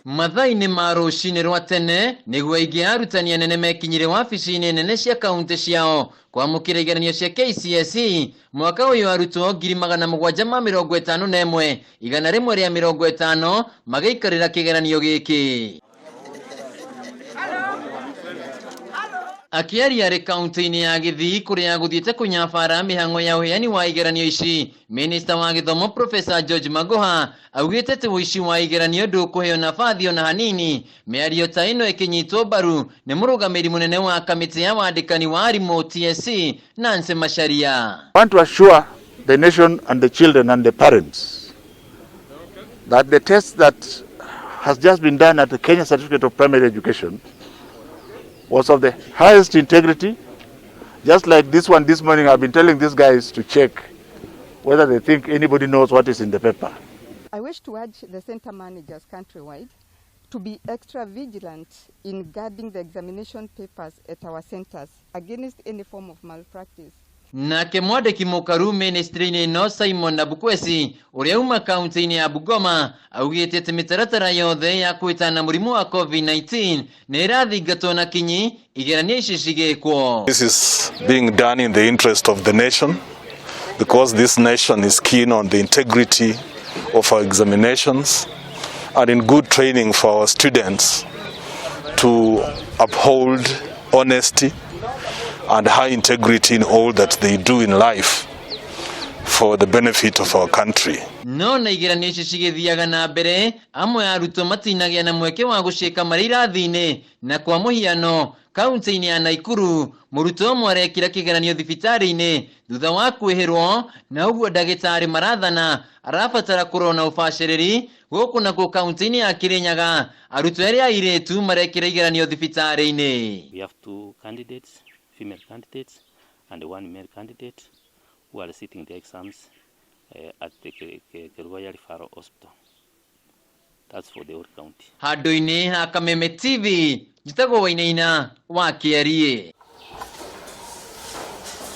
Mathaini ma rucini rwa tene niguo aingi arutani anene mekinyire wabici-ini nene cia kaunti ciao kwamukira igeranio cia KCSE mwaka uyu arutwo 751 150 magaikarira kigeranio giki. Akiaria ri kaunti-ini ya Githii kuria guthiite kunyabara mihango ya uheani wa igeranio ici, Minister wa Githomo Professor George Magoha augite ati uici wa igeranio ndukuheo nafathi ona hanini. Miario ta ino ikinyitwo mbaru ni murugamiri munene wa kamiti ya wandikani wa arimu TSC Nancy Macharia. I want to assure the nation and the children and the parents that the test that has just been done at the Kenya Certificate of Primary Education was of the highest integrity. Just like this one this morning, I've been telling these guys to check whether they think anybody knows what is in the paper. I wish to urge the center managers countrywide to be extra vigilant in guarding the examination papers at our centers against any form of malpractice. Nake mwandiki mukaru ministry-ini no Simon Nabukwesi uria uma kaunti-ini ya Bungoma augite ati mitaratara yothe ya kwitana murimu wa COVID-19 ni irathingatwo na kinyi igeranio ici cigikwo. This is being done in the interest of the nation because this nation is keen on the integrity of our examinations and in good training for our students to uphold honesty and high integrity in all that they do in life for the benefit of our country. No na igeranio ici cigithiaga na mbere amwe arutwo matinagia na mweke wa gucika mari irathi-ini na kwa muhiano kaunti-ini ya Naikuru murutwo umwe arekira kigeranio thibitari-ini thutha wa kwihirwo na uguo ndagitari marathana arabatara kurona ubaciriri guku na kaunti-ini ya Kirinyaga arutwo eri airitu marekira igeranio thibitari-ini. We have 2 candidates, female candidates and 1 male candidate who are sitting the exams at the Kerugoya Referral Hospital. That's for the whole county. Handu-ini ha Kameme TV, njitagwo Wainaina wa Kiarie.